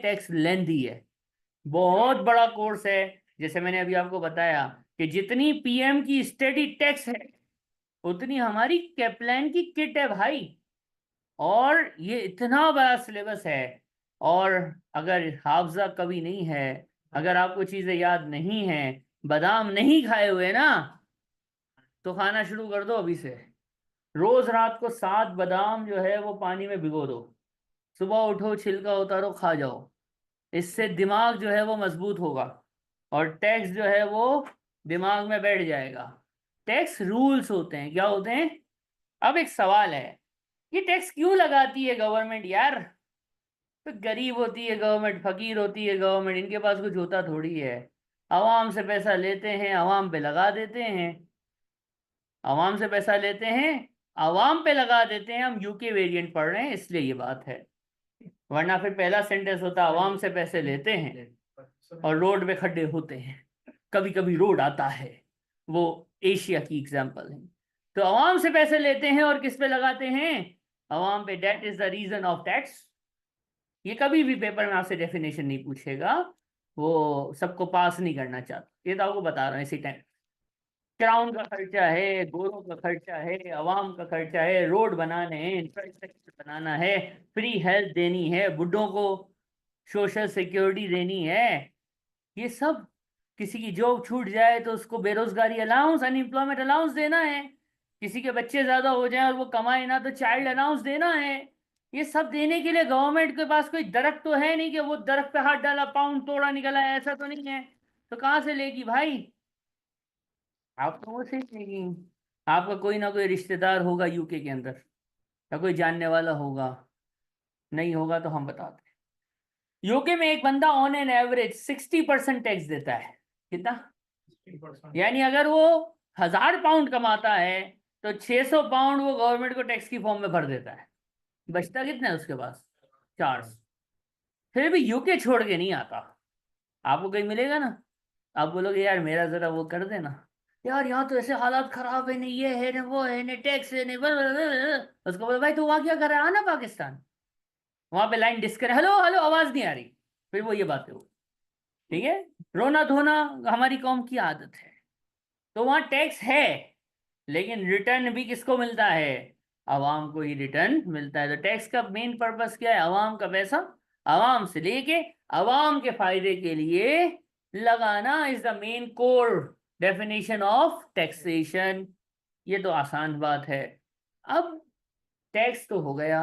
Tax lengthy है, बहुत बड़ा कोर्स है। जैसे मैंने अभी आपको बताया कि जितनी पीएम की स्टडी टैक्स है उतनी हमारी कैप्लान की किट है भाई। और ये इतना बड़ा सिलेबस है। और अगर हाफजा कभी नहीं है, अगर आपको चीजें याद नहीं है, बादाम नहीं खाए हुए ना, तो खाना शुरू कर दो अभी से। रोज रात को 7 बादाम जो है वो पानी में भिगो दो, सुबह उठो छिलका उतारो खा जाओ। इससे दिमाग जो है वो मजबूत होगा और टैक्स जो है वो दिमाग में बैठ जाएगा। टैक्स रूल्स होते हैं, क्या होते हैं? अब एक सवाल है, ये टैक्स क्यों लगाती है गवर्नमेंट यार? तो गरीब होती है गवर्नमेंट, फकीर होती है गवर्नमेंट, इनके पास कुछ होता थोड़ी है। आवाम से पैसा लेते हैं, आवाम पे लगा देते हैं। आवाम से पैसा लेते हैं, आवाम पे लगा देते हैं। हम यूके वेरिएंट पढ़ रहे हैं इसलिए ये बात है, वरना फिर पहला सेंटेंस होता आवाम से पैसे लेते हैं और रोड पे खड्डे होते हैं। कभी कभी रोड आता है, वो एशिया की एग्जांपल है। तो आवाम से पैसे लेते हैं और किस पे लगाते हैं? आवाम पे। That is the reason of tax. ये कभी भी पेपर में आपसे डेफिनेशन नहीं पूछेगा, वो सबको पास नहीं करना चाहता। ये तो आपको बता रहा हूँ इसी टाइम। क्राउन का खर्चा है, गोरों का खर्चा है, अवाम का खर्चा है, रोड बनाने हैं, इंफ्रास्ट्रक्चर बनाना है, फ्री हेल्थ देनी है बुढ़ों को, सोशल सिक्योरिटी देनी है। ये सब, किसी की जॉब छूट जाए तो उसको बेरोजगारी अलाउंस, अनएम्प्लॉयमेंट अलाउंस देना है। किसी के बच्चे ज्यादा हो जाए और वो कमाए ना, तो चाइल्ड अलाउंस देना है। ये सब देने के लिए गवर्नमेंट के पास कोई दरख्त तो है नहीं कि वो दरख्त पे हाथ डाला पाउंड तोड़ा निकला है, ऐसा तो नहीं है। तो कहाँ से लेगी भाई? आपको वो सीख लेगी। आपका कोई ना कोई रिश्तेदार होगा यूके के अंदर, या कोई जानने वाला होगा। नहीं होगा तो हम बताते हैं। यूके में एक बंदा ऑन एन एवरेज 60% टैक्स देता है। कितना? यानी अगर वो 1000 पाउंड कमाता है तो 600 पाउंड वो गवर्नमेंट को टैक्स की फॉर्म में भर देता है। बचता कितना है उसके पास? 400। फिर भी यूके छोड़ के नहीं आता। आपको कहीं मिलेगा ना, आप बोलोगे यार मेरा जरा वो कर देना, यार यहाँ तो ऐसे हालात खराब है, नहीं ये है, नहीं वो है, नहीं टैक्स है, नहीं उसको बोलो भाई तू वहां क्या कर रहा है, आना पाकिस्तान। वहां पे लाइन डिस्कनेक्ट, हेलो हेलो आवाज नहीं आ रही। फिर वो ये बातें हो, ठीक है। रोना धोना हमारी कौम की आदत है। तो वहां टैक्स है, लेकिन रिटर्न भी किसको मिलता है? आवाम को ही रिटर्न मिलता है। तो टैक्स का मेन पर्पस क्या है? आवाम का पैसा आवाम से लेके आवाम के फायदे के लिए लगाना is the main core definition of taxation. ये तो आसान बात है। अब टैक्स तो हो गया,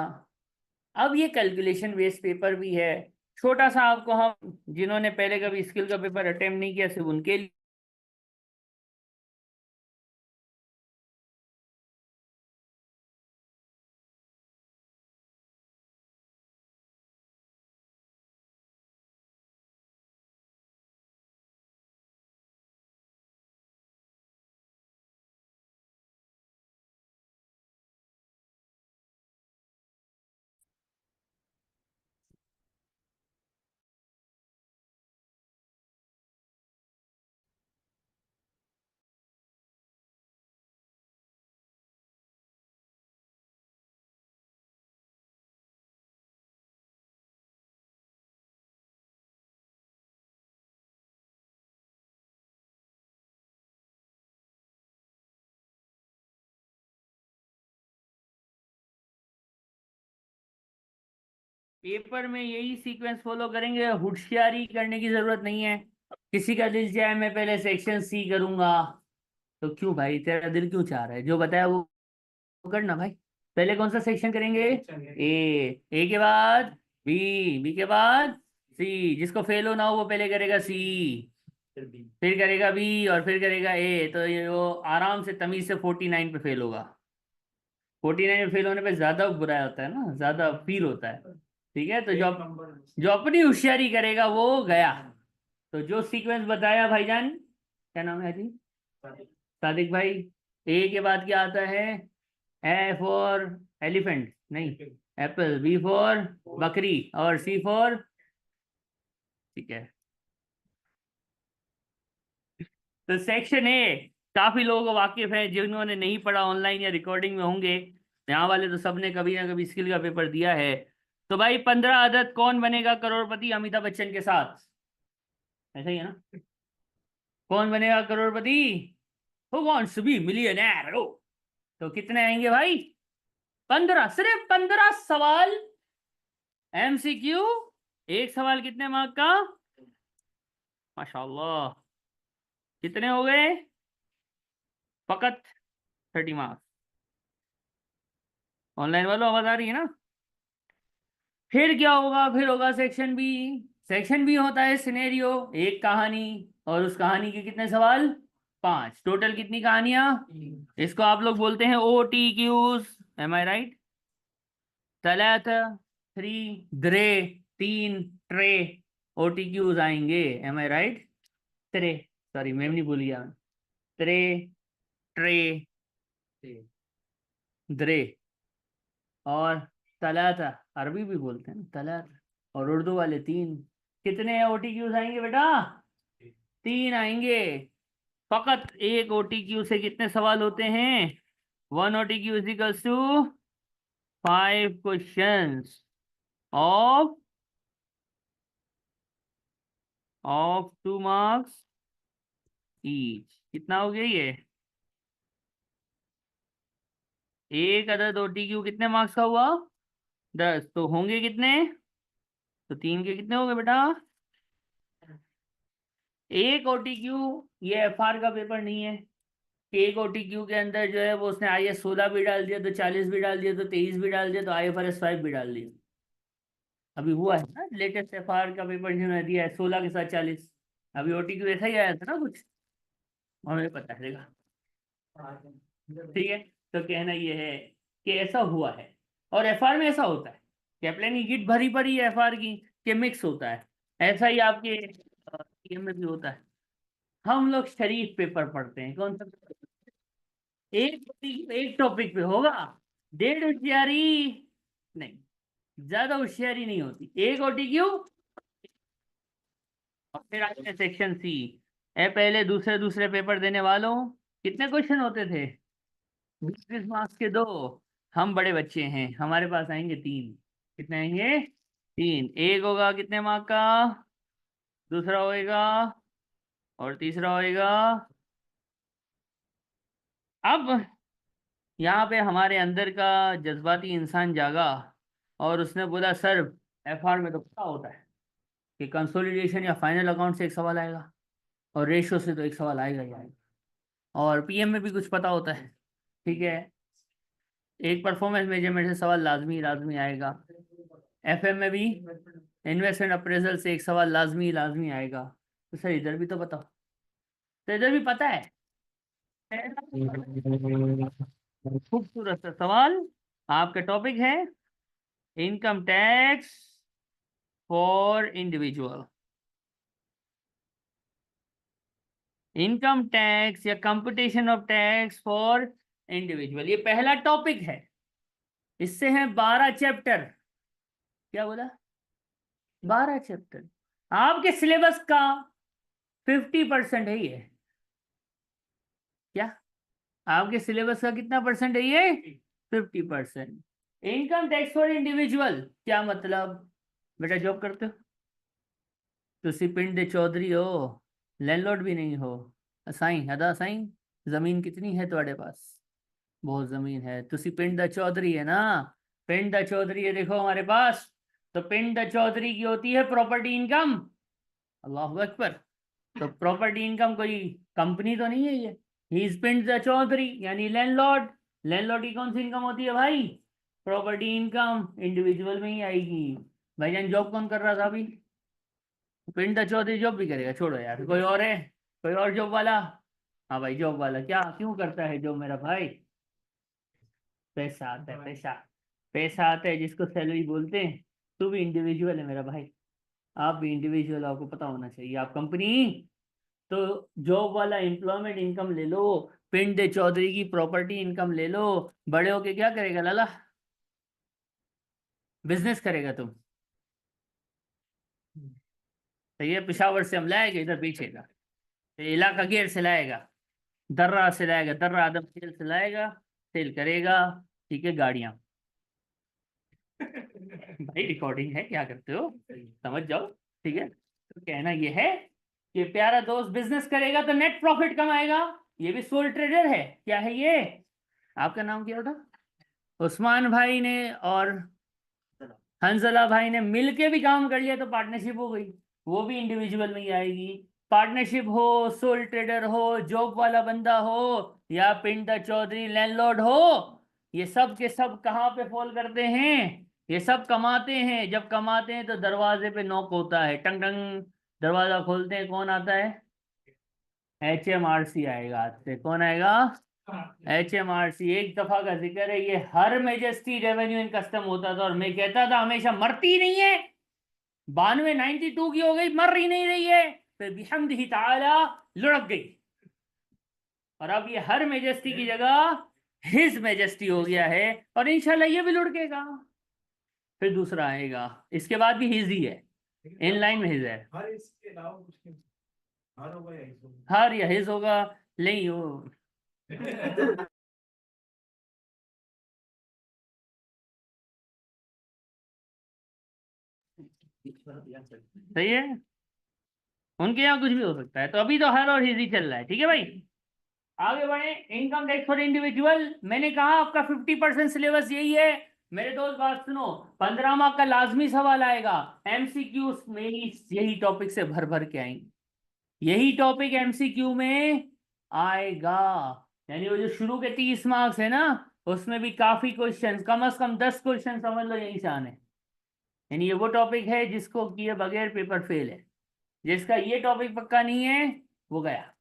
अब ये कैलकुलेशन बेस्ड पेपर भी है। छोटा सा आपको, हम जिन्होंने पहले कभी स्किल का पेपर अटेम्प्ट नहीं किया सिर्फ उनके लिए। पेपर में यही सीक्वेंस फॉलो करेंगे, होशियारी करने की जरूरत नहीं है। किसी का दिल चाहे मैं पहले सेक्शन सी करूंगा, तो क्यों भाई, तेरा दिल क्यों चाह रहा है? जो बताया वो करना भाई। पहले कौन सा सेक्शन करेंगे? ए के बाद बी के बाद सी। जिसको फेल होना हो वो पहले करेगा सी, फिर करेगा बी और फिर करेगा ए। तो ये वो आराम से तमीज से 49 पे फेल होगा। 49 में फेल होने पे ज्यादा बुरा होता है ना, ज्यादा फील होता है। ठीक है, तो जो जो अपनी होशियारी करेगा वो गया। तो जो सीक्वेंस बताया भाईजान, क्या नाम है जी? सादिक भाई। ए के बाद क्या आता है? ए फॉर एलिफेंट नहीं, एप्पल। बी फॉर बकरी और सी फॉर, ठीक है। तो सेक्शन ए काफी लोगों को वाकिफ है, जिन्होंने नहीं पढ़ा ऑनलाइन या रिकॉर्डिंग में होंगे। यहाँ वाले तो सबने कभी ना कभी स्किल का पेपर दिया है। तो भाई 15 अदद कौन बनेगा करोड़पति अमिताभ बच्चन के साथ? ऐसा ही है ना? Kaun Banega Crorepati? Who wants to be millionaire? तो कितने आएंगे भाई? 15, सिर्फ 15 सवाल एमसीक्यू। एक सवाल कितने मार्क का? माशाल्लाह, कितने हो गए? फकत 30 मार्क्स। ऑनलाइन वालों आवाज आ रही है ना? फिर क्या होगा? फिर होगा सेक्शन बी। सेक्शन बी होता है सिनेरियो, एक कहानी, और उस कहानी के कितने सवाल? 5। टोटल कितनी कहानियां? इसको आप लोग बोलते हैं O T Qs. Am I right? तलाता, 3 ग्रे, 3 ट्रे, ओ टी क्यूज आएंगे। Am I right? ट्रे, सॉरी मैम नहीं भूल गया। ट्रे, ट्रे, द्रे, और तलाता, अरबी भी बोलते हैं तलाता, और उर्दू वाले 3। कितने ओटीक्यूज आएंगे बेटा? 3 आएंगे। फकत एक ओटीक्यू से कितने सवाल होते हैं? 1 OTQ is equals to 5 questions of 2 marks each. कितना हो गया ये? एक अदद ओटीक्यू कितने मार्क्स का हुआ? 10। तो होंगे कितने? तो 3 के कितने हो गए बेटा? एक ओटीक्यू, ये एफआर का पेपर नहीं है कि एक ओटीक्यू के अंदर जो है वो उसने आईएस 16 भी डाल दिया, तो 40 भी डाल दिया, तो 23 भी डाल दिया, तो आईएफआरएस 5 भी डाल दिया। अभी हुआ है ना लेटेस्ट एफआर का पेपर जिन्होंने दिया है 16 के साथ 40। अभी ओटीक्यू ऐसा ही आया था ना कुछ, हमें पता चलेगा। ठीक है, तो कहना ये है कि ऐसा हुआ है, और एफआर में ऐसा होता है। कैप्टन की किट भरी पड़ी है एफआर की, कि मिक्स होता है। ऐसा ही आपके पीएम में भी होता है। हम लोग शरीफ पेपर पढ़ते हैं। कौन सा? एक टॉपिक पे होगा, डेढ़ होशियारी नहीं, ज्यादा होशियारी नहीं होती। एक ओटीक्यू, और फिर आते हैं सेक्शन सी। ए पहले दूसरे दूसरे पेपर देने वालों, कितने क्वेश्चन होते थे? 20 मार्क्स के 2। हम बड़े बच्चे हैं, हमारे पास आएंगे 3। कितने आएंगे? 3। एक होगा कितने मार्क का, दूसरा होएगा, और तीसरा होएगा। अब यहाँ पे हमारे अंदर का जज्बाती इंसान जागा, और उसने बोला सर, एफआर में तो पता होता है कि कंसोलिडेशन या फाइनल अकाउंट से एक सवाल आएगा, और रेशियो से तो एक सवाल आएगा ही आएगा, और पीएम में भी कुछ पता होता है। ठीक है, एक परफॉर्मेंस मेजरमेंट से सवाल लाजमी लाजमी आएगा। एफएम में भी इन्वेस्टमेंट अप्रेजल से एक सवाल लाजमी लाजमी आएगा। तो सर इधर भी तो बताओ, तो इधर भी पता है। खूबसूरत सा सवाल। आपका टॉपिक है income tax for individual. Income tax या competition of tax for individual, ये पहला टॉपिक है। इससे है 12 चैप्टर। क्या बोला? 12 चैप्टर। आपके सिलेबस का 50% है ये। क्या? आपके सिलेबस का कितना परसेंट है ये? 50%। इनकम टैक्स फॉर इंडिविजुअल क्या मतलब? बेटा जॉब करते हो, तुसी पिंड दे चौधरी हो, लैंडलॉर्ड भी नहीं हो। साईं अदा साईं, जमीन कितनी है तुम्हारे पास? बहुत जमीन है। तुसी पिंड दा चौधरी है ना? पिंड दा चौधरी है देखो हमारे पास। तो पिंड दा चौधरी की होती है प्रॉपर्टी इनकम। अल्लाह अकबर। तो प्रॉपर्टी इनकम कोई कंपनी तो नहीं है ये। ही इज पिंड द चौधरी यानी लैंडलॉर्ड। लैंडलॉर्ड की कौन सी इनकम होती है भाई? Property income. इंडिविजुअल में ही आएगी। भाईजान जॉब कौन कर रहा था अभी? पिंड द चौधरी जॉब भी करेगा, छोड़ो यार। कोई और है? कोई और जॉब वाला? हाँ भाई जॉब वाला क्या क्यों करता है जॉब मेरा भाई? पैसा आता है, पैसा। पैसा आता है जिसको सैलरी बोलते हैं। तू भी इंडिविजुअल है मेरा भाई, आप भी इंडिविजुअल, आपको पता होना चाहिए। आप कंपनी, तो जॉब वाला एम्प्लॉयमेंट इनकम ले लो, पिंड चौधरी की प्रॉपर्टी इनकम ले लो। बड़े होके क्या करेगा लाला? बिजनेस करेगा तुम। तो ये पेशावर से हम लाएंगे, इधर पीछे का तो इलाका गेर से लाएगा, दर्रा से लाएगा, दर्रा आदम सेल से लाएगा, सेल करेगा। ठीक है, गाड़ियां। भाई रिकॉर्डिंग है, क्या करते हो, समझ जाओ। ठीक है, तो कहना ये है कि प्यारा दोस्त बिजनेस करेगा तो नेट प्रॉफिट कमाएगा। ये भी सोल ट्रेडर है। क्या है ये? आपका नाम क्या था? उस्मान भाई ने और हंसला भाई ने मिलके भी काम कर लिया तो पार्टनरशिप हो गई। वो भी इंडिविजुअल में ही आएगी। पार्टनरशिप हो, सोल ट्रेडर हो, जॉब वाला बंदा हो, या पिंडा चौधरी लैंडलॉर्ड हो, ये सब के सब कहाँ पे फॉल करते हैं? ये सब कमाते हैं। जब कमाते हैं तो दरवाजे पे नॉक होता है, टंग टंग। दरवाजा खोलते हैं, कौन आता है? HMRC आएगा। आज से कौन आएगा? HMRC। एक दफा का जिक्र है, ये हर मेजेस्टी रेवेन्यू इन कस्टम होता था और मैं कहता था हमेशा मरती नहीं है। 92 92 की हो गई, मर ही नहीं रही है। फिर बिहम्दिही ताला लुढ़क गई, और अब ये हर मेजेस्टी की जगह हिज मेजेस्टी हो गया है, और इंशाल्लाह ये भी लुढ़केगा। फिर दूसरा आएगा, इसके बाद भी हिज ही है, इन लाइन में हिज है। हर या हिज होगा, नहीं हो। सही है, उनके यहाँ कुछ भी हो सकता है। तो अभी तो हर और हिज ही चल रहा है। ठीक है भाई, आगे बढ़े। इनकम टैक्स फॉर इंडिविजुअल, मैंने कहा आपका 50% सिलेबस यही है। मेरे दोस्त बात सुनो, 15 मार्क का लाजमी सवाल आएगा। MCQ में यही टॉपिक से भर भर के आएंगे। यही टॉपिक MCQ में आएगा। यानी वो जो शुरू के 30 मार्क्स है ना, उसमें भी काफी क्वेश्चन, कम से कम 10 क्वेश्चन समझ लो यहीं से आने। यानी ये वो टॉपिक है जिसको किए बगैर पेपर फेल है। जिसका ये टॉपिक पक्का नहीं है वो गया।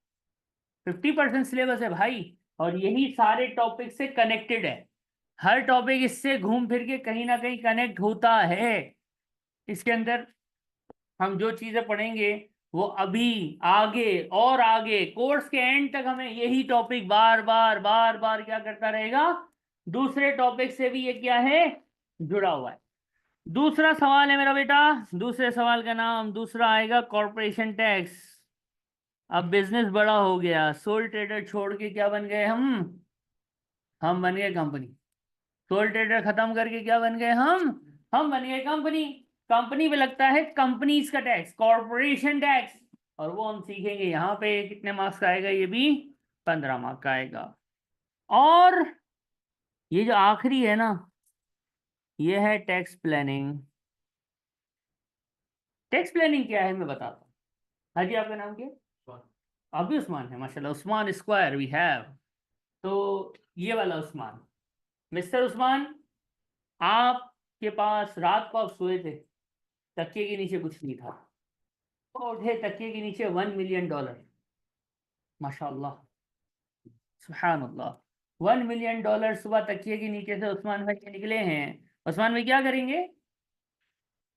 50% सिलेबस है भाई, और यही सारे टॉपिक से कनेक्टेड है। हर टॉपिक इससे घूम फिर के कहीं ना कहीं कनेक्ट होता है। इसके अंदर हम जो चीजें पढ़ेंगे वो अभी आगे और आगे कोर्स के एंड तक हमें यही टॉपिक बार बार बार बार क्या करता रहेगा, दूसरे टॉपिक से भी ये क्या है, जुड़ा हुआ है। दूसरा सवाल है मेरा बेटा, दूसरे सवाल का नाम दूसरा आएगा कॉरपोरेशन टैक्स। अब बिजनेस बड़ा हो गया, सोल ट्रेडर छोड़ के क्या बन गए हम बन गए कंपनी। सोल ट्रेडर खत्म करके क्या बन गए हम बन गए कंपनी। कंपनी पे लगता है कंपनीज का टैक्स, कॉरपोरेशन टैक्स, और वो हम सीखेंगे यहाँ पे। कितने मार्क्स का आएगा? ये भी 15 मार्क्स का आएगा। और ये जो आखिरी है ना, ये है टैक्स प्लानिंग। टैक्स प्लानिंग क्या है मैं बताता हूँ। हाँ जी, आपका नाम क्या है? अभी उस्मान है, माशाल्लाह, उस्मान स्क्वायर वी हैव। तो ये वाला उस्मान, मिस्टर उस्मान, आपके पास रात को आप सोए थे, तकिए के नीचे कुछ नहीं था, तो उठे, तकिए के नीचे $1 मिलियन। माशाल्लाह, सुभान अल्लाह। $1 मिलियन सुबह तकिए के नीचे से उस्मान भाई के निकले हैं। उस्मान भाई क्या करेंगे?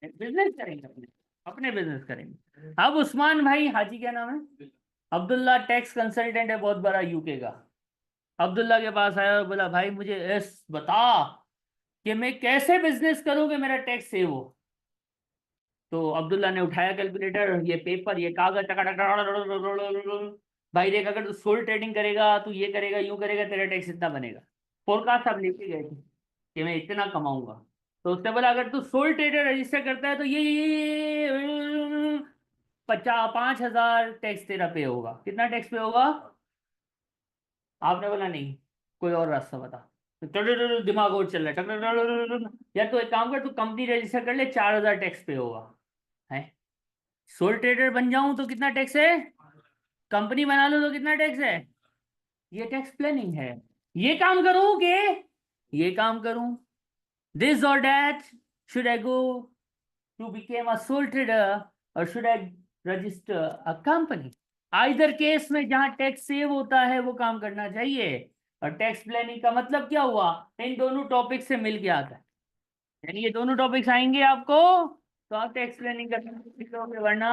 बिजनेस करेंगे, अपने अपने बिजनेस करेंगे। अब उस्मान भाई, हाजी क्या नाम है? अब्दुल्ला, टैक्स कंसल्टेंट है बहुत बड़ा UK का। अब्दुल्ला के पास आया और बोला भाई मुझे बता कि मैं कैसे बिजनेस करूं कि मेरा टैक्स सेव हो। तो अब्दुल्ला ने उठाया कैलकुलेटर, ये पेपर, ये कागज, भाई देख, अगर तू सोल ट्रेडिंग करेगा, तू ये करेगा, यूं करेगा, तेरा टैक्स इतना बनेगा। फोरकास्ट आप लेके गए थे कि मैं इतना कमाऊंगा। तो उसने बोला अगर तू सोल ट्रेडर रजिस्टर करता है तो ये 5,000 टैक्स तेरा पे होगा। कितना टैक्स पे होगा? आपने बोला नहीं, कोई और रास्ता बता। तो दिमाग और चल रहा है। यार तो एक काम कर, तू कंपनी रजिस्टर कर ले, 4,000 टैक्स पे होगा। है, सोल ट्रेडर बन जाऊं तो कितना टैक्स है? कंपनी बना लो तो कितना टैक्स है? ये टैक्स प्लानिंग है। ये काम करूं कि ये काम करूं, दिस और that, should I go to became a sole trader और should I register a company? Either case में जहां टैक्स सेव होता है वो काम करना चाहिए। और टैक्स प्लानिंग का मतलब क्या हुआ? इन दोनों टॉपिक से मिल के आता है। यानी ये दोनों टॉपिक्स आएंगे आपको तो आप टैक्स प्लानिंग करना सीखोगे, वरना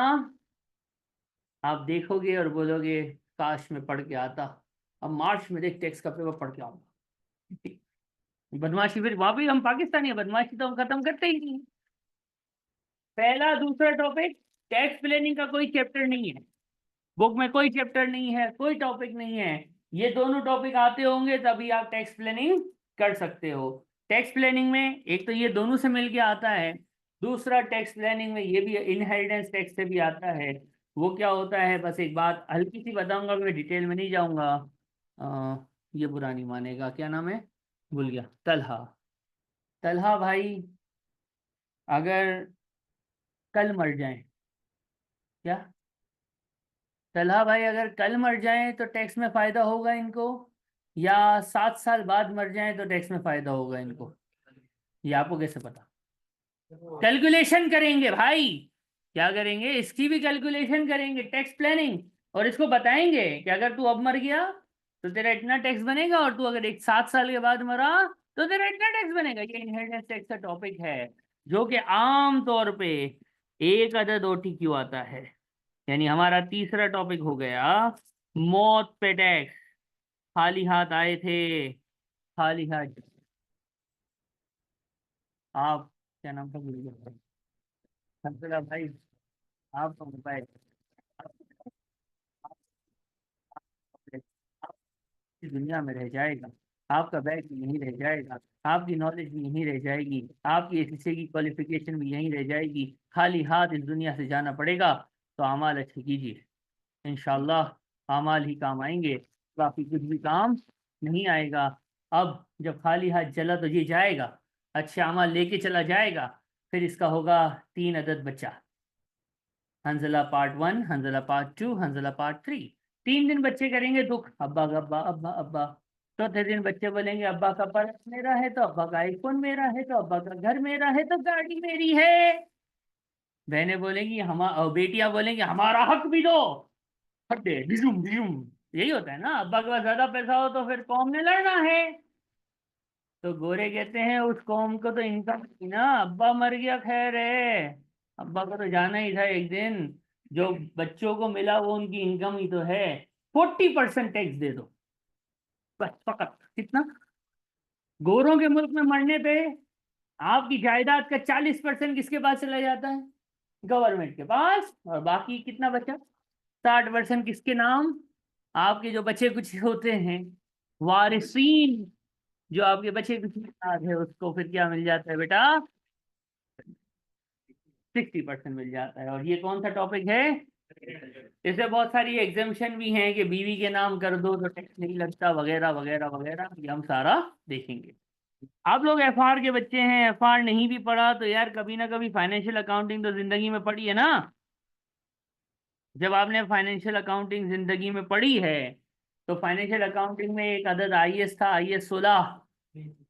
आप देखोगे और बोलोगे काश में पढ़ के आता। अब मार्च में देख टैक्स का पेपर पढ़ के आऊंगा। बदमाशी, फिर वहां भी हम पाकिस्तानी है, बदमाशी तो हम खत्म करते ही नहीं। पहला दूसरा टॉपिक, टैक्स प्लानिंग का कोई चैप्टर नहीं है, बुक में कोई चैप्टर नहीं है, कोई टॉपिक नहीं है। ये दोनों टॉपिक आते होंगे तभी आप टैक्स प्लानिंग कर सकते हो। टैक्स प्लानिंग में एक तो ये दोनों से मिलके आता है, दूसरा टैक्स प्लानिंग में ये भी इनहेरिटेंस टैक्स से भी आता है। वो क्या होता है, बस एक बात हल्की सी बताऊंगा, मैं डिटेल में नहीं जाऊंगा। ये बुरा नहीं मानेगा, क्या नाम है, भूल गया, तलहा। तलहा भाई अगर कल मर जाए, क्या, तलहा भाई अगर कल मर जाए तो टैक्स में फायदा होगा इनको, या 7 साल बाद मर जाए तो टैक्स में फायदा होगा इनको, ये आपको कैसे पता? कैलकुलेशन करेंगे भाई, क्या करेंगे, इसकी भी कैलकुलेशन करेंगे, टैक्स प्लानिंग। और इसको बताएंगे कि अगर तू अब मर गया तो तेरा इतना टैक्स बनेगा, और तू अगर एक 7 साल के बाद मरा तो तेरा इतना टैक्स बनेगा। ये इनहेरिटेंस टैक्स का टॉपिक है, जो कि आम तौर पे एक अदद OTQ आता है। यानी हमारा तीसरा टॉपिक हो गया मौत पे टैक्स। खाली हाथ आए थे, खाली हाथ। आप, क्या नाम था, भूल गया। हंसराज भाई, आपका मोबाइल, आपकी दुनिया में रह जाएगा, आपका बैग भी यहीं रह जाएगा, आपकी नॉलेज भी यहीं रह जाएगी, आपकी एसएससी की क्वालिफिकेशन भी यहीं रह जाएगी। खाली हाथ इस दुनिया से जाना पड़ेगा। तो अमाल अच्छे कीजिए, इंशाल्लाह अमाल ही काम आएंगे, बाकी कुछ भी काम नहीं आएगा। अब जब खाली हाथ चला तो ये जाएगा, अच्छे अमाल लेके चला जाएगा, फिर इसका होगा 3 अदद बच्चा। Hanzala part 1, Hanzala part 2, Hanzala part 3। 3 दिन बच्चे करेंगे दुख, अब्बा अब्बा अब्बा अब्बा। चौथे दिन बच्चे बोलेंगे अब्बा का पर्स मेरा है, तो अब्बा का आईफोन मेरा है, तो अब्बा का घर मेरा है, तो गाड़ी मेरी है। बहनें बोलेंगी हम, और बेटियां बोलेंगी हमारा हक भी दो। हड्डे डिजुम डिजुम। यही होता है ना, अब्बा के पास ज्यादा पैसा हो तो फिर कौम ने लड़ना है। तो गोरे कहते हैं उस कौम को तो इनकम थी ना, अब्बा मर गया खैर है, अब्बा को तो जाना ही था एक दिन। जो बच्चों को मिला वो उनकी इनकम ही तो है। 40% टैक्स दे दो, बस फकत कितना। गोरों के मुल्क में मरने पे आपकी जायदाद का 40% किसके पास चला जाता है? गवर्नमेंट के पास। और बाकी कितना बचा? 60% किसके नाम? आपके जो बचे कुछ होते हैं, वारिसीन, जो आपके बचे कुछ है, उसको फिर क्या मिल जाता है बेटा? 60% मिल जाता है। और ये कौन सा टॉपिक है? इससे बहुत सारी एग्जामेशन भी हैं कि बीवी के नाम कर दो तो टैक्स नहीं लगता, वगैरह वगैरह वगैरह, ये हम सारा देखेंगे। आप लोग FR के बच्चे हैं, FR नहीं भी पढ़ा तो यार कभी ना कभी फाइनेंशियल अकाउंटिंग तो जिंदगी में पढ़ी है ना। जब आपने फाइनेंशियल अकाउंटिंग जिंदगी में पढ़ी है, तो फाइनेंशियल अकाउंटिंग में एक अदद IAS था, IAS 16।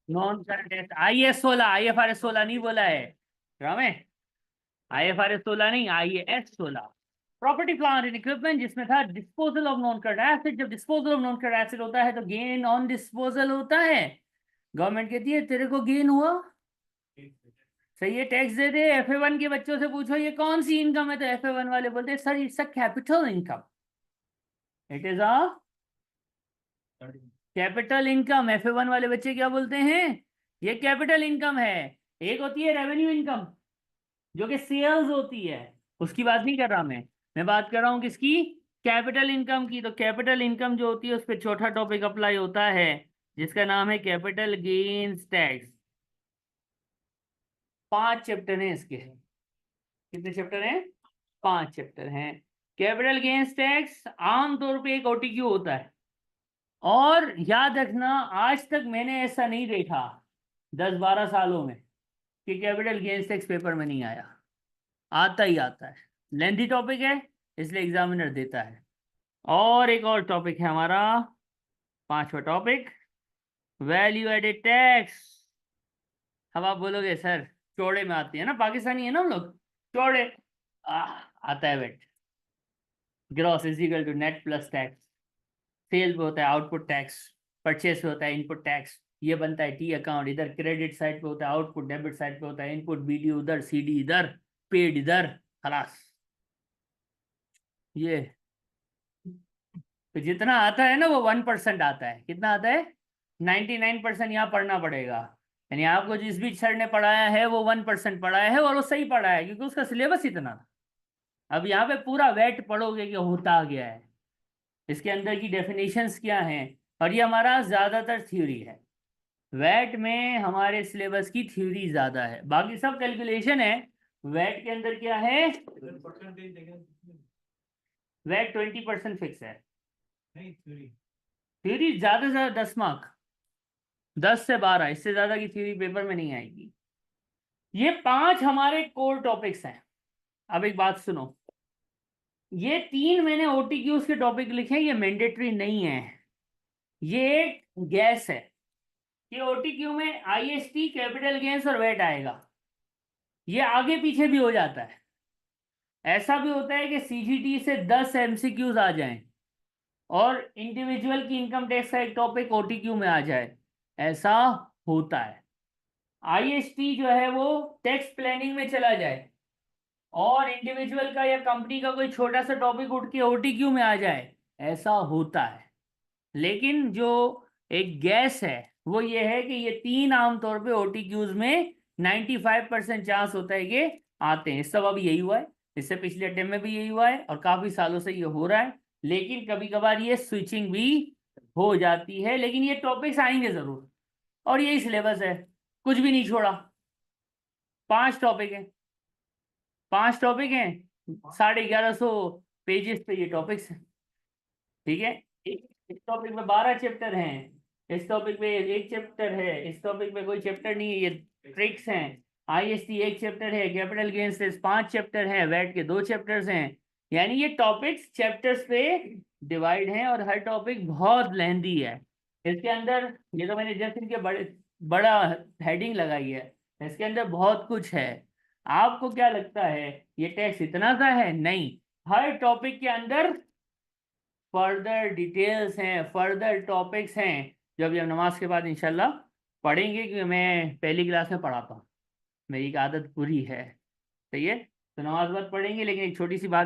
Non current, IAS 16, IFRS 16 नहीं बोला है रामे। IFRS 16 नहीं, IAS 16। Property plant and equipment, जिसमें था disposal of non current asset. जब disposal of non current asset होता है तो गेन ऑन डिस्पोजल होता है। गवर्नमेंट कहती है तेरे को गेन हुआ, सही है, टैक्स दे दे। FA1 के बच्चों से पूछो ये कौन सी इनकम है, तो FA1 वाले बोलते हैं sir it's a capital income, it is a capital income. FA1 वाले बच्चे क्या बोलते हैं? ये कैपिटल इनकम है। एक होती है रेवेन्यू इनकम, जो कि सेल्स होती है, उसकी बात नहीं कर रहा मैं बात कर रहा हूँ किसकी? कैपिटल इनकम की। तो कैपिटल इनकम जो होती है उस पर चौथा टॉपिक अप्लाई होता है, जिसका नाम है कैपिटल गेन्स टैक्स। 5 चैप्टर हैं इसके। कितने चैप्टर हैं? 5 चैप्टर हैं। कैपिटल गेन्स टैक्स आमतौर पे एक OTQ होता है। और याद रखना, आज तक मैंने ऐसा नहीं देखा 10-12 सालों में कि कैपिटल गेन्स टैक्स पेपर में नहीं आया। आता ही आता है। लेंथी टॉपिक है, इसलिए एग्जामिनर देता है। और एक और टॉपिक है हमारा, पांचवा टॉपिक, वैल्यू एडेड टैक्स। अब आप बोलोगे सर चौड़े में आती है ना, पाकिस्तानी है ना हम लोग, चौड़े। आता है बेट। Gross is equal to net plus tax. Sale पे होता है आउटपुट टैक्स, परचेस पे होता है इनपुट टैक्स। ये बनता है T अकाउंट, इधर क्रेडिट साइड पे होता है आउटपुट, डेबिट साइड पे होता है इनपुट, BD उधर, CD इधर, पेड इधर, खलास। ये तो जितना आता है ना वो 1% आता है। कितना आता है? 99% यहाँ पढ़ना पड़ेगा। यानी आपको जिस भी सर ने पढ़ाया है वो 1% पढ़ाया है, और वो सही पढ़ाया है क्योंकि उसका सिलेबस इतना था। अब यहाँ पे पूरा वेट पढ़ोगे कि होता गया है, इसके अंदर की डेफिनेशंस क्या हैं। और ये हमारा ज़्यादातर थ्योरी है। वेट में हमारे सिलेबस की थ्योरी ज़्यादा है, बाकी सब कैलकुलेशन है। वेट के अंदर क्या है, वेट 20% फिक्स है। थ्योरी ज्यादा से ज्यादा 10 मार्क, 10 से 12, इससे ज्यादा की थ्योरी पेपर में नहीं आएगी। ये 5 हमारे कोर टॉपिक्स हैं। अब एक बात सुनो, ये 3 मैंने ओटीक्यूज के टॉपिक लिखे हैं, ये मैंडेटरी नहीं है, ये एक गैस है कि ओटीक्यू में आईएसटी, कैपिटल गेन्स और वेट आएगा। ये आगे पीछे भी हो जाता है। ऐसा भी होता है कि सीजीटी से 10 एमसीक्यूज आ जाएं और इंडिविजुअल की इनकम टैक्स का एक टॉपिक ओटीक्यू में आ जाए, ऐसा होता है। आईएसटी जो है वो टैक्स प्लानिंग में चला जाए और इंडिविजुअल का या कंपनी का कोई छोटा सा टॉपिक उठ के ओटीक्यू में आ जाए, ऐसा होता है। लेकिन जो एक गैस है वो ये है कि ये 3 आमतौर पे ओटीक्यूज में 95% चांस होता है कि आते हैं। इस सब अब यही हुआ है, इससे पिछले अटेम्प्ट में भी यही हुआ है और काफी सालों से ये हो रहा है। लेकिन कभी कभार ये स्विचिंग भी हो जाती है, लेकिन ये टॉपिक्स आएंगे जरूर। और यही सिलेबस है, कुछ भी नहीं छोड़ा। 5 टॉपिक है, 5 टॉपिक हैं, 1150 पेजेस पे ये टॉपिक्स हैं। ठीक है, इस टॉपिक में 12 चैप्टर हैं, इस टॉपिक में एक चैप्टर है, इस टॉपिक में कोई चैप्टर नहीं है, ये ट्रिक्स हैं। आईएसटी एक चैप्टर है, कैपिटल गेन्स 5 चैप्टर हैं, वैट के 2 चैप्टर्स हैं। यानी ये टॉपिक्स चैप्टर्स पे डिवाइड हैं और हर टॉपिक बहुत लेंथी है। इसके अंदर, ये तो मैंने जस्ट इनके बड़ा हेडिंग लगाई है, इसके अंदर बहुत कुछ है। आपको क्या लगता है ये टैक्स इतना सा है? नहीं, हर टॉपिक के अंदर फर्दर डिटेल्स हैं, फर्दर टॉपिक्स हैं, जो अभी हम नमाज के बाद इंशाल्लाह पढ़ेंगे, क्योंकि मैं पहली क्लास में पढ़ाता हूँ, मेरी एक आदत बुरी है। सही है, तो नमाज बाद पढ़ेंगे। लेकिन एक छोटी सी बात